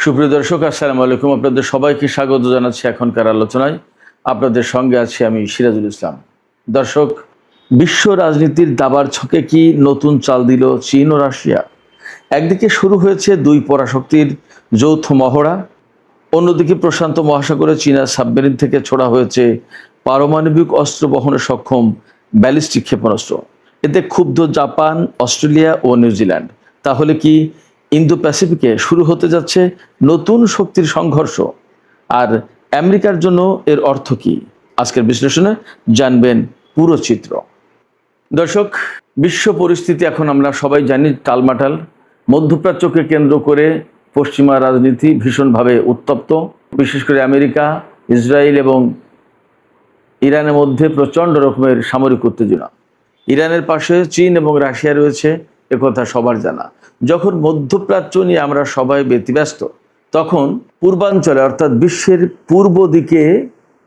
সুপ্রিয় দর্শক, আসসালামু আলাইকুম। আপনাদের সবাইকে স্বাগত জানাচ্ছি এখনকার আলোচনায়। আপনাদের সঙ্গে আছি আমি সিরাজুল ইসলাম। দর্শক, বিশ্ব রাজনীতির দাবার ছকে কি নতুন চাল দিল চীন ও রাশিয়া? একদিকে শুরু হয়েছে দুই পরাশক্তির যৌথ মহড়া, অন্যদিকে প্রশান্ত মহাসাগরে চীনা সাবমেরিন থেকে ছোড়া হয়েছে পারমাণবিক অস্ত্র বহনে সক্ষম ব্যালিস্টিক ক্ষেপণাস্ত্র। এতে ক্ষুব্ধ জাপান, অস্ট্রেলিয়া ও নিউজিল্যান্ড। তাহলে কি ইন্দো প্যাসিফিকে শুরু হতে যাচ্ছে নতুন শক্তির সংঘর্ষ? আর আমেরিকার জন্য এর অর্থ কি? আজকের বিশ্লেষণে জানবেন পুরো চিত্র। দর্শক, বিশ্ব পরিস্থিতি এখন আমরা সবাই জানি টালমাটাল। মধ্যপ্রাচ্যকে কেন্দ্র করে পশ্চিমা রাজনীতি ভীষণভাবে উত্তপ্ত। বিশেষ করে আমেরিকা, ইসরায়েল এবং ইরানের মধ্যে প্রচণ্ড রকমের সামরিক উত্তেজনা। ইরানের পাশে চীন এবং রাশিয়া রয়েছে, একথা সবার জানা। যখন মধ্যপ্রাচ্য নিয়ে আমরা সবাই ব্যতিব্যস্ত, তখন পূর্বাঞ্চলে অর্থাৎ বিশ্বের পূর্ব দিকে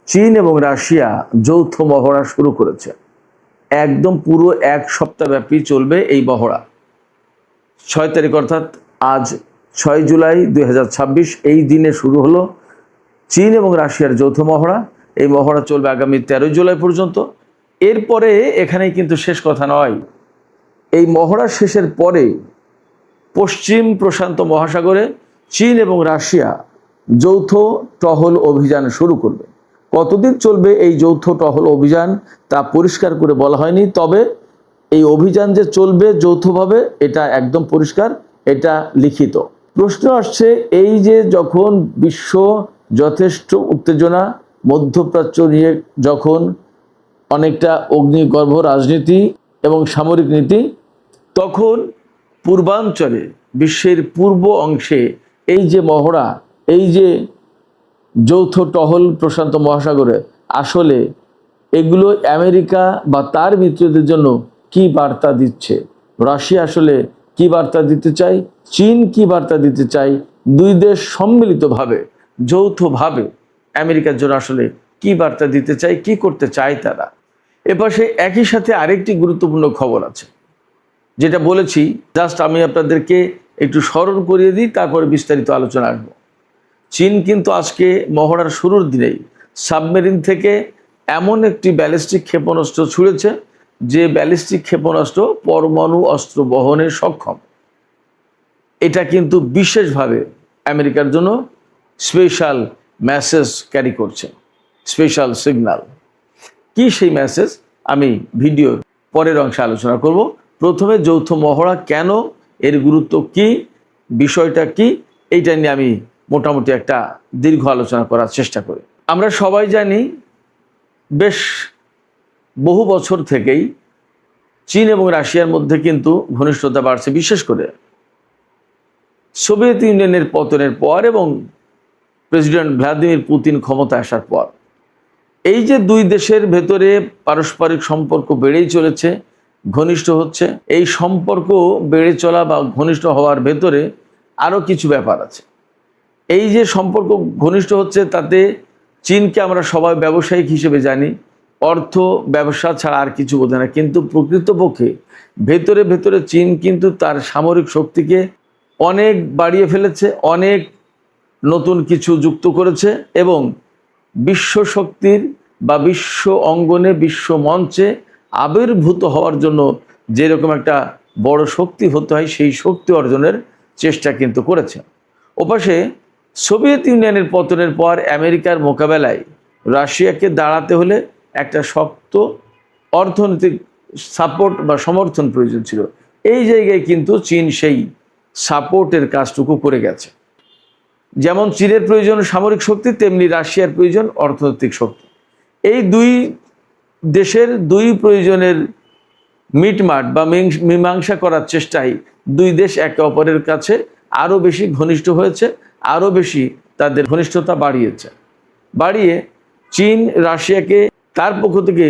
চীন এবং রাশিয়া যৌথ মহড়া শুরু করেছে। একদম পুরো এক সপ্তাহ ব্যাপী চলবে এই মহড়া। 6 তারিখ অর্থাৎ আজ 6 জুলাই 2026 এই দিনে শুরু হলো চীন এবং রাশিয়ার যৌথ মহড়া। এই মহড়া চলবে আগামী 13 জুলাই পর্যন্ত। এরপরে এখানেই কিন্তু শেষ কথা নয়। এই মহড়া শেষের পরে পশ্চিম প্রশান্ত মহাসাগরে চীন এবং রাশিয়া যৌথ টহল অভিযান শুরু করবে। কতদিন চলবে এই যৌথ টহল অভিযান তা পরিষ্কার করে বলা হয়নি, তবে এই অভিযান যে চলবে যৌথভাবে এটা একদম পরিষ্কার, এটা লিখিত। প্রশ্ন আসছে, এই যে যখন বিশ্ব যথেষ্ট উত্তেজনা, মধ্যপ্রাচ্য নিয়ে যখন অনেকটা অগ্নিগর্ভ রাজনীতি এবং সামরিক নীতি, তখন পূর্বাঞ্চলে বিশ্বের পূর্ব অংশে এই যে মহড়া, এই যে যৌথ টহল প্রশান্ত মহাসাগরে, আসলে এগুলো আমেরিকা বা তার মিত্রদের জন্য কি বার্তা দিচ্ছে? রাশিয়া আসলে কি বার্তা দিতে চায়? চীন কি বার্তা দিতে চায়? দুই দেশ সম্মিলিতভাবে যৌথভাবে আমেরিকার জন্য আসলে কি বার্তা দিতে চায়, কি করতে চায় তারা? এপাশে একই সাথে আরেকটি গুরুত্বপূর্ণ খবর আছে, যেটা বলেছি, জাস্ট আমি আপনাদেরকে একটু স্মরণ করিয়ে দিই, তারপরে বিস্তারিত আলোচনা আসবো। চীন কিন্তু আজকে মহড়ার শুরুর দিনেই সাবমেরিন থেকে এমন একটি ব্যালিস্টিক ক্ষেপণাস্ত্র ছুড়েছে যে ব্যালিস্টিক ক্ষেপণাস্ত্র পরমাণু অস্ত্র বহনে সক্ষম। এটা কিন্তু বিশেষভাবে আমেরিকার জন্য স্পেশাল মেসেজ ক্যারি করছে, স্পেশাল সিগন্যাল। কি সেই মেসেজ আমি ভিডিওর পরের অংশে আলোচনা করব। প্রথমে যৌথ মহড়া কেন, এর গুরুত্ব কি, বিষয়টা কি, এইটা নিয়ে আমি মোটামুটি একটা দীর্ঘ আলোচনা করার চেষ্টা করি। আমরা সবাই জানি বেশ বহু বছর থেকেই চীন এবং রাশিয়ার মধ্যে কিন্তু ঘনিষ্ঠতা বাড়ছে, বিশেষ করে সোভিয়েত ইউনিয়নের পতনের পর এবং প্রেসিডেন্ট ভ্লাদিমির পুতিন ক্ষমতা আসার পর। এই যে দুই দেশের ভেতরে পারস্পরিক সম্পর্ক বেড়েই চলেছে, ঘনিষ্ঠ হচ্ছে। এই সম্পর্ক বেড়ে চলা বা ঘনিষ্ঠ হওয়ার ভেতরে আরও কিছু ব্যাপার আছে। এই যে সম্পর্ক ঘনিষ্ঠ হচ্ছে, তাতে চীনকে আমরা সবাই ব্যবসায়িক হিসেবে জানি, অর্থ ব্যবসা ছাড়া আর কিছু বোঝে না। কিন্তু প্রকৃতপক্ষে ভেতরে ভেতরে চীন কিন্তু তার সামরিক শক্তিকে অনেক বাড়িয়ে ফেলেছে, অনেক নতুন কিছু যুক্ত করেছে এবং বিশ্ব শক্তির বা বিশ্ব অঙ্গনে, বিশ্ব মঞ্চে আবির্ভূত হওয়ার জন্য যেরকম একটা বড় শক্তি হতে হয়, সেই শক্তি অর্জনের চেষ্টা কিন্তু করেছে। ওপাশে সোভিয়েত ইউনিয়নের পতনের পর আমেরিকার মোকাবেলায় রাশিয়াকে দাঁড়াতে হলে একটা শক্ত অর্থনৈতিক সাপোর্ট বা সমর্থন প্রয়োজন ছিল। এই জায়গায় কিন্তু চীন সেই সাপোর্টের কাজটুকু করে গেছে। যেমন চীনের প্রয়োজন সামরিক শক্তি, তেমনি রাশিয়ার প্রয়োজন অর্থনৈতিক শক্তি। এই দুই দেশের দুই প্রয়োজনের মিটমাট বা মীমাংসা করার চেষ্টায় দুই দেশ একে অপরের কাছে আরও বেশি ঘনিষ্ঠ হয়েছে, আরও বেশি তাদের ঘনিষ্ঠতা বাড়িয়ে চীন রাশিয়াকে তার পক্ষ থেকে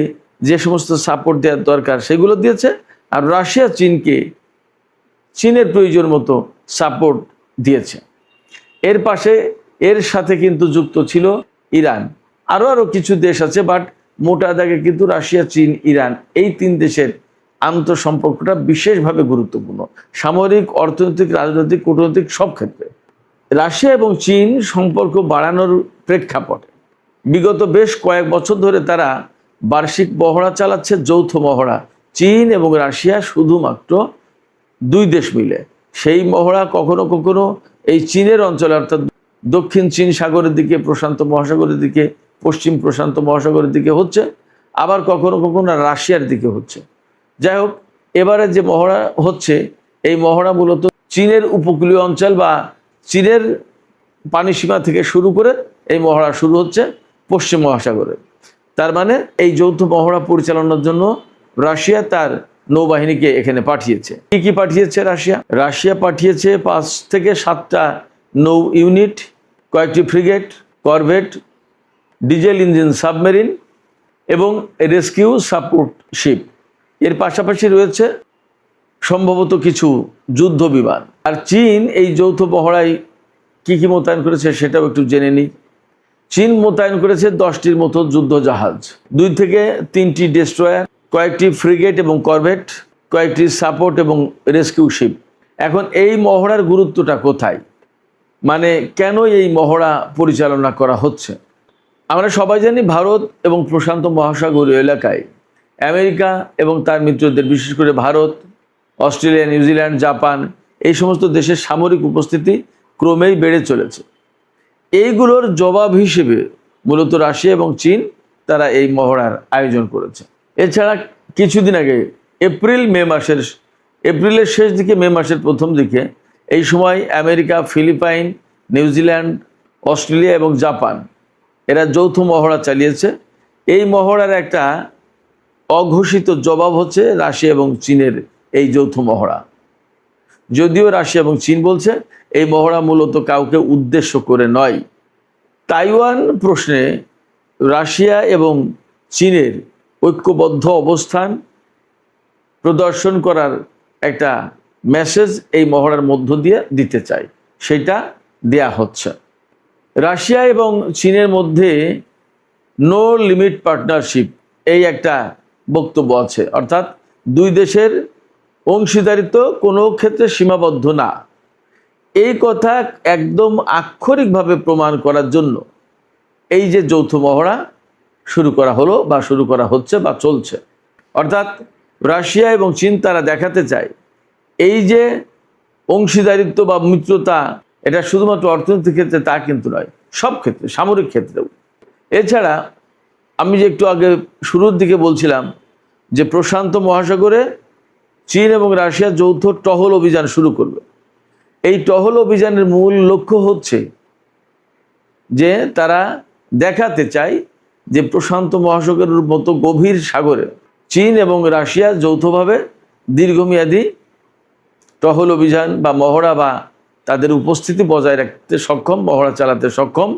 যে সমস্ত সাপোর্ট দেওয়ার দরকার সেগুলো দিয়েছে, আর রাশিয়া চীনকে চীনের প্রয়োজন মতো সাপোর্ট দিয়েছে। এর সাথে কিন্তু যুক্ত ছিল ইরান, আরও কিছু দেশ আছে, বাট মোটা দাগে কিন্তু রাশিয়া, চীন, ইরান এই তিন দেশের আন্তঃসম্পর্কটা বিশেষভাবে গুরুত্বপূর্ণ, সামরিক, অর্থনৈতিক, রাজনৈতিক, কূটনৈতিক সব ক্ষেত্রে। রাশিয়া এবং চীন সম্পর্ক বাড়ানোর প্রেক্ষাপটে বিগত বেশ কয়েক বছর ধরে তারা বার্ষিক মহড়া চালাচ্ছে, যৌথ মহড়া। চীন এবং রাশিয়া শুধুমাত্র দুই দেশ মিলে। সেই মহড়া কখনো কখনো এই চীনের অঞ্চলে অর্থাৎ দক্ষিণ চীন সাগরের দিকে, প্রশান্ত মহাসাগরের দিকে, পশ্চিম প্রশান্ত মহাসাগরের দিকে হচ্ছে, আবার কখনো কখনো রাশিয়ার দিকে হচ্ছে। যাই হোক, এবারে যে মহড়া হচ্ছে এই মহড়া মূলত চীনের উপকূলীয় অঞ্চল বা চীনের পানিসীমা থেকে শুরু করে এই মহড়া শুরু হচ্ছে পশ্চিম মহাসাগরে। তার মানে এই যৌথ মহড়া পরিচালনার জন্য রাশিয়া তার নৌবাহিনীকে এখানে পাঠিয়েছে। কি কি পাঠিয়েছে রাশিয়া পাঠিয়েছে 5 থেকে 7টা নৌ ইউনিট, কয়েকটি frigate, corvette, diesel engine submarine এবং রেস্কিউ সাপোর্ট শিপ। এর পাশাপাশি রয়েছে সম্ভবত কিছু যুদ্ধ বিমান। আর চীন এই যৌথ মহড়ায় কি কি মোতায়েন করেছে সেটাও একটু জেনে নিই। চীন মোতায়েন করেছে 10টির মতো যুদ্ধ জাহাজ, 2 থেকে 3টি ডেস্ট্রয়ার, কয়েকটি ফ্রিগেট এবং করভেট, কয়েকটি সাপোর্ট এবং রেস্কিউ শিপ। এখন এই মহড়ার গুরুত্বটা কোথায়, মানে কেন এই মহড়া পরিচালনা করা হচ্ছে? আমরা সবাই জানি ভারত এবং প্রশান্ত মহাসাগরীয় এলাকায় আমেরিকা এবং তার মিত্রদের, বিশেষ করে ভারত, অস্ট্রেলিয়া, নিউজিল্যান্ড, জাপান, এই সমস্ত দেশের সামরিক উপস্থিতি ক্রমেই বেড়ে চলেছে। এইগুলোর জবাব হিসেবে মূলত রাশিয়া এবং চীন তারা এই মহড়ার আয়োজন করেছে। এছাড়া কিছুদিন আগে এপ্রিলের শেষ দিকে, মে মাসের প্রথম দিকে, এই সময় আমেরিকা, ফিলিপাইন, নিউজিল্যান্ড, অস্ট্রেলিয়া এবং জাপান এরা যৌথ মহড়া চালিয়েছে। এই মহড়ার একটা অঘোষিত জবাব হচ্ছে রাশিয়া এবং চীনের এই যৌথ মহড়া। যদিও রাশিয়া এবং চীন বলছে এই মহড়া মূলত কাউকে উদ্দেশ্য করে নয়। তাইওয়ান প্রশ্নে রাশিয়া এবং চীনের ঐক্যবদ্ধ অবস্থান প্রদর্শন করার একটা মেসেজ এই মহড়ার মধ্য দিয়ে দিতে চায়, সেটা দেয়া হচ্ছে। রাশিয়া এবং চীনের মধ্যে নো লিমিট পার্টনারশিপ এই একটা বক্তব্য আছে, অর্থাৎ দুই দেশের অংশীদারিত্ব কোনো ক্ষেত্রে সীমাবদ্ধ না। এই কথা একদম আক্ষরিকভাবে প্রমাণ করার জন্য এই যে যৌথ মহড়া শুরু করা হলো বা শুরু করা হচ্ছে বা চলছে, অর্থাৎ রাশিয়া এবং চীন তারা দেখাতে চায় এই যে অংশীদারিত্ব বা মিত্রতা, এটা শুধুমাত্র অর্থনৈতিক ক্ষেত্রে তা কিন্তু নয়, সব ক্ষেত্রে, সামরিক ক্ষেত্রেও। এছাড়া আমি যে একটু আগে শুরুর দিকে বলছিলাম যে প্রশান্ত মহাসাগরে চীন এবং রাশিয়া যৌথ টহল অভিযান শুরু করবে। এই টহল অভিযানের মূল লক্ষ্য হচ্ছে যে তারা দেখাতে চায় যে প্রশান্ত মহাসাগরের মতো গভীর সাগরে চীন এবং রাশিয়া যৌথভাবে দীর্ঘমেয়াদী টহল অভিযান বা মহড়া বা তাদের উপস্থিতি বজায় রাখতে সক্ষম, মহড়া চালাতে সক্ষম,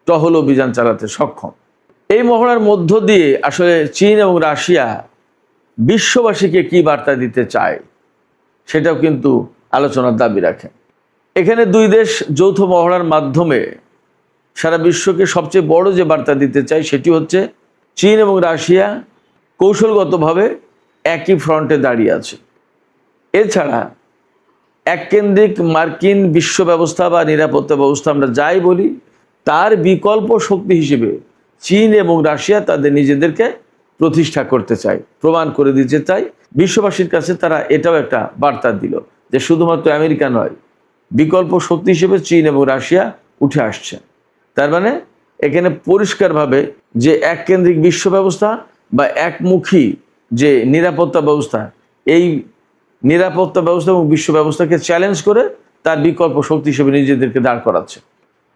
টহল অভিযান চালাতে সক্ষম। এই মহড়ার মধ্য দিয়ে আসলে চীন এবং রাশিয়া বিশ্ববাসীকে কি বার্তা দিতে চায় সেটাও কিন্তু আলোচনার দাবি রাখে। এখানে দুই দেশ যৌথ মহড়ার মাধ্যমে সারা বিশ্বকে সবচেয়ে বড় যে বার্তা দিতে চায় সেটি হচ্ছে চীন এবং রাশিয়া কৌশলগতভাবে একই ফ্রন্টে দাঁড়িয়ে আছে। এছাড়া এককেন্দ্রিক মার্কিন বিশ্ব ব্যবস্থা বা নিরাপত্তা ব্যবস্থা আমরা যাই বলি, তার বিকল্প শক্তি হিসেবে চীন এবং রাশিয়া তাদের নিজেদেরকে প্রতিষ্ঠা করতে চায়, প্রমাণ করে দিতে চায় বিশ্ববাসীর কাছে। তারা এটাও একটা বার্তা দিল যে শুধুমাত্র আমেরিকা নয়, বিকল্প শক্তি হিসেবে চীন এবং রাশিয়া উঠে আসছে। তার মানে এখানে পরিষ্কারভাবে যে এককেন্দ্রিক বিশ্ব ব্যবস্থা বা একমুখী যে নিরাপত্তা ব্যবস্থা, এই নিরাপত্তা ব্যবস্থা এবং বিশ্ব ব্যবস্থাকে চ্যালেঞ্জ করে তার বিকল্প শক্তি হিসেবে নিজেদেরকে দাঁড় করাচ্ছে।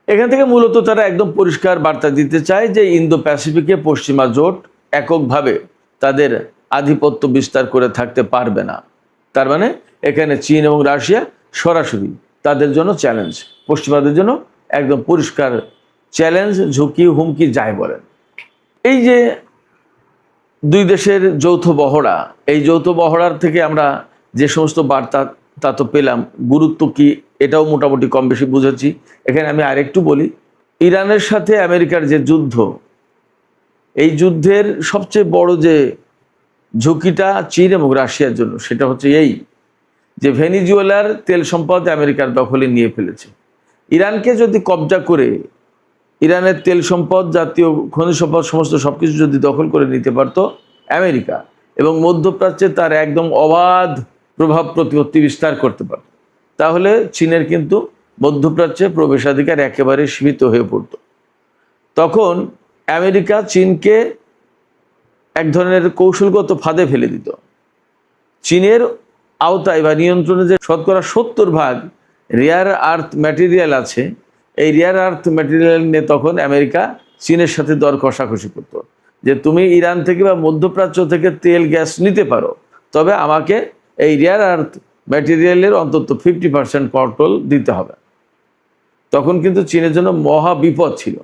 এখান থেকে মূলত তারা একদম পরিষ্কার বার্তা দিতে চায় যে ইন্দো প্যাসিফিকে পশ্চিমা জোট এককভাবে তাদের আধিপত্য বিস্তার করে থাকতে পারবে না। তার মানে এখানে চীন এবং রাশিয়া সরাসরি তাদের জন্য চ্যালেঞ্জ, পশ্চিমাদের জন্য একদম পরিষ্কার চ্যালেঞ্জ, ঝুঁকি, হুমকি যাই বলেন। এই যে দুই দেশের যৌথ মহড়া, এই যৌথ মহড়ার থেকে আমরা যে সমস্ত বার্তা তা তো পেলাম, গুরুত্ব কি এটাও মোটামুটি কম বেশি বুঝেছি। এখানে আমি আরেকটু বলি, ইরানের সাথে আমেরিকার যে যুদ্ধ, এই যুদ্ধের সবচেয়ে বড় যে ঝুঁকিটা চীন এবং রাশিয়ার জন্য, সেটা হচ্ছে এই যে ভেনিজুয়েলার তেল সম্পদ আমেরিকার দখলে নিয়ে ফেলেছে। ইরানকে যদি কবজা করে ইরানের তেল সম্পদ, জাতীয় খনিজ সম্পদ, সমস্ত সবকিছু যদি দখল করে নিতে পারত আমেরিকা, এবং মধ্যপ্রাচ্যে তার একদম অবাধ প্রভাব প্রতিপত্তি বিস্তার করতে পারত, তাহলে চীনের কিন্তু মধ্যপ্রাচ্যে প্রবেশাধিকার একেবারে সীমিত হয়ে পড়ত। তখন আমেরিকা চীনকে এক ধরনের কৌশলগত ফাঁদে ফেলে দিত। চীনের আওতায় বা নিয়ন্ত্রণে যে শতকরা 70% রেয়ার আর্থ ম্যাটেরিয়াল আছে, এই রেয়ার আর্থ ম্যাটেরিয়াল নিয়ে তখন আমেরিকা চীনের সাথে দর কষাকষি করত, যে তুমি ইরান থেকে বা মধ্যপ্রাচ্য থেকে তেল গ্যাস নিতে পারো, তবে আমাকে এই রেয়ার আর্থ ম্যাটেরিয়ালের অন্তত 50% কন্ট্রোল দিতে হবে। তখন কিন্তু চীনের জন্য মহা বিপদ ছিল।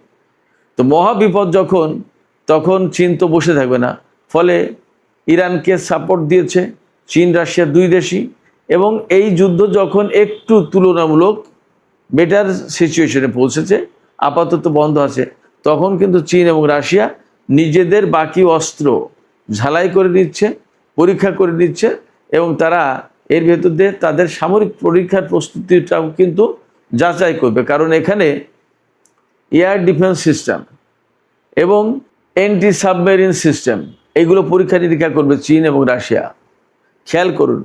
তো মহা বিপদ যখন, তখন চীন তো বসে থাকবে না, ফলে ইরানকে সাপোর্ট দিয়েছে চীন, রাশিয়া দুই দেশই। এবং এই যুদ্ধ যখন একটু তুলনামূলক বেটার সিচুয়েশনে পৌঁছেছে, আপাতত বন্ধ আছে, তখন কিন্তু চীন এবং রাশিয়া নিজেদের বাকি অস্ত্র ঝালাই করে নিচ্ছে, পরীক্ষা করে নিচ্ছে, এবং তারা এর ভেতর দিয়ে তাদের সামরিক পরীক্ষার প্রস্তুতিটাও কিন্তু যাচাই করবে। কারণ এখানে এয়ার ডিফেন্স সিস্টেম এবং অ্যান্টি সাবমেরিন সিস্টেম, এগুলো পরীক্ষা নিরীক্ষা করবে চীন এবং রাশিয়া। খেয়াল করুন,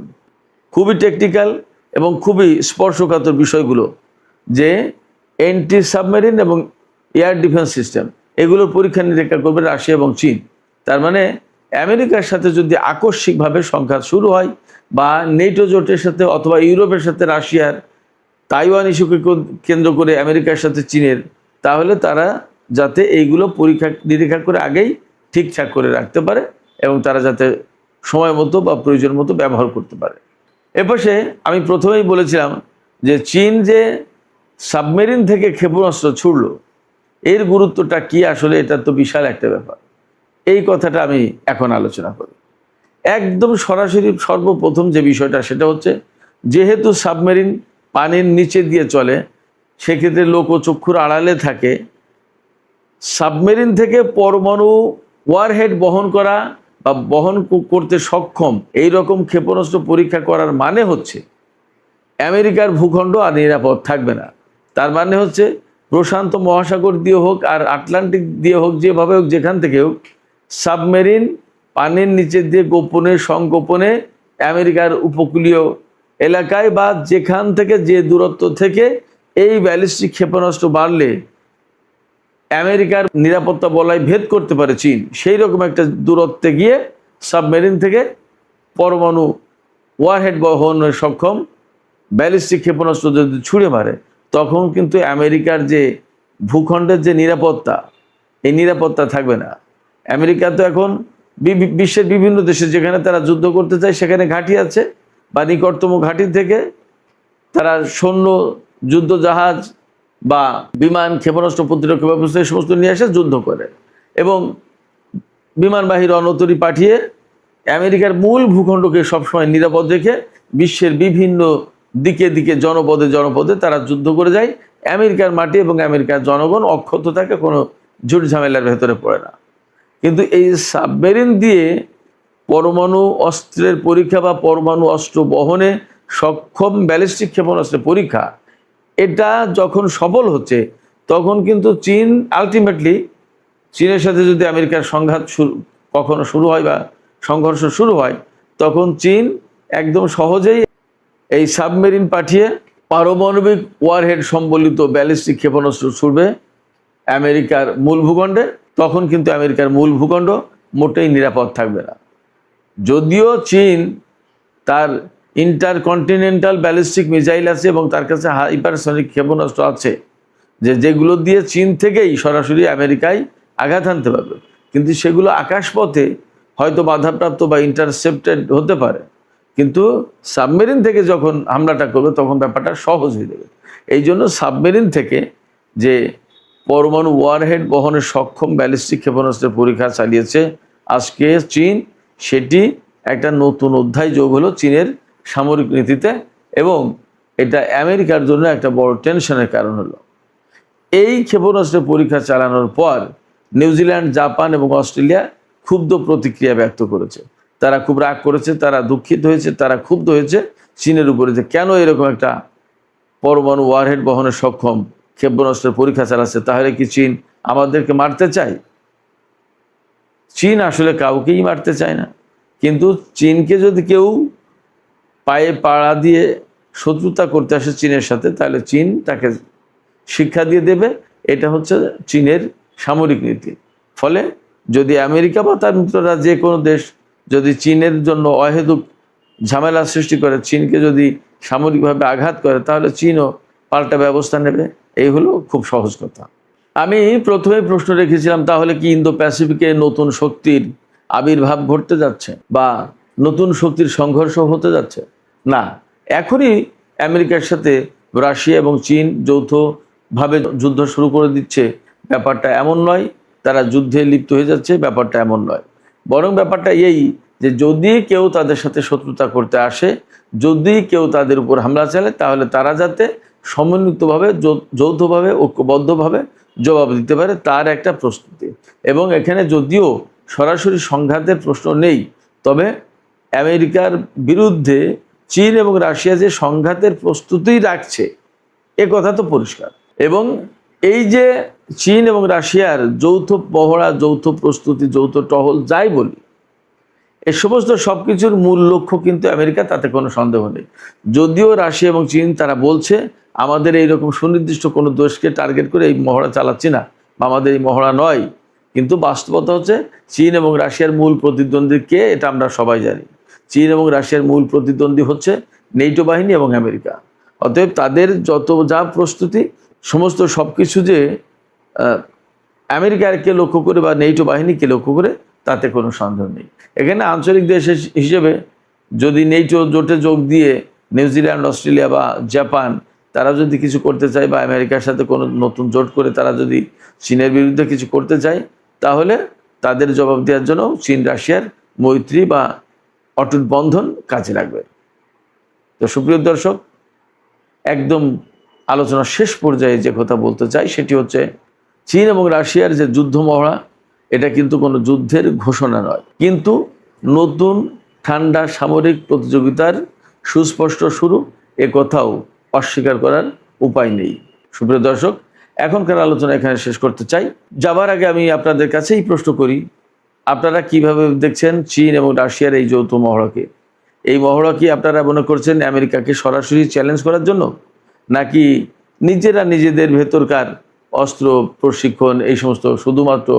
খুবই টেকনিক্যাল এবং খুবই স্পর্শকাতর বিষয়গুলো, যে অ্যান্টি সাবমেরিন এবং এয়ার ডিফেন্স সিস্টেম এগুলোর পরীক্ষা নিরীক্ষা করবে রাশিয়া এবং চীন। তার মানে আমেরিকার সাথে যদি আকস্মিকভাবে সংঘাত শুরু হয়, বা নেটো জোটের সাথে অথবা ইউরোপের সাথে রাশিয়ার, তাইওয়ান ইস্যুকে কেন্দ্র করে আমেরিকার সাথে চীনের, তাহলে তারা যাতে এইগুলো পরীক্ষা নিরীক্ষা করে আগেই ঠিকঠাক করে রাখতে পারে, এবং তারা যাতে সময় মতো বা প্রয়োজন মতো ব্যবহার করতে পারে। এপাশে আমি প্রথমেই বলেছিলাম যে চীন যে সাবমেরিন থেকে ক্ষেপণাস্ত্র ছুড়ল, এর গুরুত্বটা কি আসলে, এটা তো বিশাল একটা ব্যাপার। এই কথাটা আমি এখন আলোচনা করি। একদম সরাসরি সর্বপ্রথম যে বিষয়টা, সেটা হচ্ছে, যেহেতু সাবমেরিন পানির নিচে দিয়ে চলে, সেক্ষেত্রে লোকচক্ষুর আড়ালে থাকে। সাবমেরিন থেকে পরমাণু ওয়ারহেড বহন করা বা বহন করতে সক্ষম এই রকম ক্ষেপণাস্ত্র পরীক্ষা করার মানে হচ্ছে আমেরিকার ভূখণ্ড আর নিরাপদ থাকবে না। তার মানে হচ্ছে প্রশান্ত মহাসাগর দিয়ে হোক আর আটলান্টিক দিয়ে হোক, যেভাবে হোক, যেখান থেকে হোক, সাবমেরিন পানির নিচে দিয়ে গোপনে সংগোপনে আমেরিকার উপকূলীয় এলাকায় বা যেখান থেকে যে দূরত্ব থেকে এই ব্যালিস্টিক ক্ষেপণাস্ত্র বাড়লে আমেরিকার নিরাপত্তা বলয় ভেদ করতে পারে চীন, সেই রকম একটা দূরত্বে গিয়ে সাবমেরিন থেকে পরমাণু ওয়ারহেড বহনের সক্ষম ব্যালিস্টিক ক্ষেপণাস্ত্র যদি ছুঁড়ে মারে, তখন কিন্তু আমেরিকার যে ভূখণ্ডের যে নিরাপত্তা, এই নিরাপত্তা থাকবে না। আমেরিকা তো এখন বিশ্বের বিভিন্ন দেশে যেখানে তারা যুদ্ধ করতে চায়, সেখানে ঘাঁটি আছে, বা নিকটতম ঘাঁটি থেকে তারা সৈন্য, যুদ্ধ জাহাজ বা বিমান, ক্ষেপণাস্ত্র প্রতিরক্ষা ব্যবস্থা এই সমস্ত নিয়ে এসে যুদ্ধ করে, এবং বিমানবাহী রণতরী পাঠিয়ে আমেরিকার মূল ভূখণ্ডকে সবসময় নিরাপদ রেখে বিশ্বের বিভিন্ন দিকে দিকে জনপদে জনপদে তারা যুদ্ধ করে যায়। আমেরিকার মাটি এবং আমেরিকার জনগণ অক্ষত থাকে, কোনো ঝুট ঝামেলার ভেতরে পড়ে না। কিন্তু এই সাবমেরিন দিয়ে পরমাণু অস্ত্রের পরীক্ষা বা পরমাণু অস্ত্র বহনে সক্ষম ব্যালিস্টিক ক্ষেপণাস্ত্রের পরীক্ষা, এটা যখন সফল হচ্ছে, তখন কিন্তু চীন আলটিমেটলি, চীনের সাথে যদি আমেরিকার সংঘাত কখনো শুরু হয় বা সংঘর্ষ শুরু হয়, তখন চীন একদম সহজেই এই সাবমেরিন পাঠিয়ে পারমাণবিক ওয়ারহেড সম্বলিত ব্যালিস্টিক ক্ষেপণাস্ত্র ছুড়বে আমেরিকার মূল ভূখণ্ডে। তখন কিন্তু আমেরিকার মূল ভূখণ্ড মোটেই নিরাপদ থাকবে না। যদিও চীন তার ইন্টারকন্টিনেন্টাল ব্যালিস্টিক মিসাইল আছে এবং তার কাছে হাইপারসনিক ক্ষেপণাস্ত্র আছে, যেগুলো দিয়ে চীন থেকেই সরাসরি আমেরিকায় আঘাত হানতে পারবে, কিন্তু সেগুলো আকাশপথে হয়তো বাধাপ্রাপ্ত বা ইন্টারসেপ্টেড হতে পারে, কিন্তু সাবমেরিন থেকে যখন হামলাটা করবে তখন ব্যাপারটা সহজ হয়ে যাবে। এই জন্য সাবমেরিন থেকে যে পরমাণু ওয়ারহেড বহনের সক্ষম ব্যালিস্টিক ক্ষেপণাস্ত্রের পরীক্ষা চালিয়েছে আজকে চীন, সেটি একটা নতুন অধ্যায় যোগ হলো চীনের সামরিক নীতিতে, এবং এটা আমেরিকার জন্য একটা বড় টেনশনের কারণ হলো। এই ক্ষেপণাস্ত্রের পরীক্ষা চালানোর পর নিউজিল্যান্ড, জাপান এবং অস্ট্রেলিয়া ক্ষুব্ধ প্রতিক্রিয়া ব্যক্ত করেছে। তারা খুব রাগ করেছে, তারা দুঃখিত হয়েছে, তারা ক্ষুব্ধ হয়েছে চীনের উপরে, যে কেন এরকম একটা পরমাণু ওয়ারহেড বহনে সক্ষম ক্ষেপণাস্ত্রের পরীক্ষা চালাচ্ছে, তাহলে কি চীন আমাদেরকে মারতে চায়? চীন আসলে কাউকেই মারতে চায় না, কিন্তু চীনকে যদি কেউ পায়ে পাড়া দিয়ে শত্রুতা করতে আসে চীনের সাথে, তাহলে চীন তাকে শিক্ষা দিয়ে দেবে। এটা হচ্ছে চীনের সামরিক নীতি। ফলে যদি আমেরিকা বা তার মিত্ররা যে কোনো দেশ যদি চীনের জন্য অহেতুক ঝামেলা সৃষ্টি করে, চীনকে যদি সামরিকভাবে আঘাত করে, তাহলে চীনও পাল্টা ব্যবস্থা নেবে। এই হলো খুব সহজ কথা। আমি প্রথমে প্রশ্ন রেখেছিলাম, তাহলে কি ইন্দো প্যাসিফিকে নতুন শক্তির আবির্ভাব ঘটতে যাচ্ছে বা নতুন শক্তির সংঘর্ষ হতে যাচ্ছে? না, এখনই আমেরিকার সাথে রাশিয়া এবং চীন যৌথভাবে যুদ্ধ শুরু করে দিচ্ছে, ব্যাপারটা এমন নয়। তারা যুদ্ধে লিপ্ত হয়ে যাচ্ছে, ব্যাপারটা এমন নয়। বরং ব্যাপারটা এই যে যদি কেউ তাদের সাথে শত্রুতা করতে আসে, যদি কেউ তাদের উপর হামলা চালায়, তাহলে তারা যাতে সমন্বিতভাবে যৌথভাবে ঐক্যবদ্ধভাবে জবাব দিতে পারে, তার একটা প্রস্তুতি। এবং এখানে যদিও সরাসরি সংঘাতের প্রশ্ন নেই, তবে আমেরিকার বিরুদ্ধে চীন এবং রাশিয়া যে সংঘাতের প্রস্তুতি রাখছে, এ কথা তো পরিষ্কার। এবং এই যে চীন এবং রাশিয়ার যৌথ পহড়া, যৌথ প্রস্তুতি, যৌথ টহল যাই বলি, এই সমস্ত সব কিছুর মূল লক্ষ্য কিন্তু আমেরিকা, তাতে কোনো সন্দেহ নেই। যদিও রাশিয়া এবং চীন তারা বলছে আমাদের এইরকম সুনির্দিষ্ট কোনো দেশকে টার্গেট করে এই মহড়া চালাচ্ছি না, বা আমাদের এই মহড়া নয়, কিন্তু বাস্তবতা হচ্ছে চীন এবং রাশিয়ার মূল প্রতিদ্বন্দ্বী কে, এটা আমরা সবাই জানি। চীন এবং রাশিয়ার মূল প্রতিদ্বন্দ্বী হচ্ছে নেটো বাহিনী এবং আমেরিকা। অতএব তাদের যত যা প্রস্তুতি, সমস্ত সব কিছু যে আমেরিকাকে লক্ষ্য করে বা নেটো বাহিনীকে লক্ষ্য করে, তাতে কোনো সন্দেহ নেই। এখানে আঞ্চলিক দেশ হিসেবে যদি নেটো জোটে যোগ দিয়ে নিউজিল্যান্ড, অস্ট্রেলিয়া বা জাপান তারা যদি কিছু করতে চায়, বা আমেরিকার সাথে কোনো নতুন জোট করে তারা যদি চীনের বিরুদ্ধে কিছু করতে চায়, তাহলে তাদের জবাব দেওয়ার জন্য চীন রাশিয়ার মৈত্রী বা অটুট বন্ধন কাজে লাগবে। তো সুপ্রিয় দর্শক, একদম আলোচনার শেষ পর্যায়ে যে কথা বলতে চাই সেটি হচ্ছে, চীন এবং রাশিয়ার যে যুদ্ধ মহড়া, এটা কিন্তু কোনো যুদ্ধের ঘোষণা নয়, কিন্তু নতুন ঠান্ডা সামরিক প্রতিযোগিতার সুস্পষ্ট শুরু, এ কথাও অস্বীকার করার উপায় নেই। সুপ্রিয় দর্শক, এখনকার আলোচনা এখানে শেষ করতে চাই। যাবার আগে আমি আপনাদের কাছেই প্রশ্ন করি, আপনারা কিভাবে দেখছেন চীন এবং রাশিয়ার এই যৌথ মহড়াকে? এই মহড়া কি আপনারা মনে করছেন আমেরিকাকে সরাসরি চ্যালেঞ্জ করার জন্য, নাকি নিজেরা নিজেদের ভেতরকার অস্ত্র প্রশিক্ষণ, এই সমস্ত শুধুমাত্র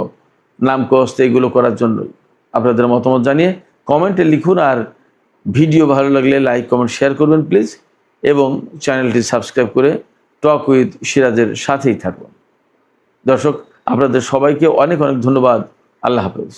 নামকস্ত এগুলো করার জন্যই? আপনাদের মতামত জানিয়ে কমেন্টে লিখুন। আর ভিডিও ভালো লাগলে লাইক, কমেন্ট, শেয়ার করবেন প্লিজ, এবং চ্যানেলটি সাবস্ক্রাইব করে টক উইথ সিরাজের সাথেই থাকুন। দর্শক, আপনাদের সবাইকে অনেক অনেক ধন্যবাদ। আল্লাহ হাফেজ।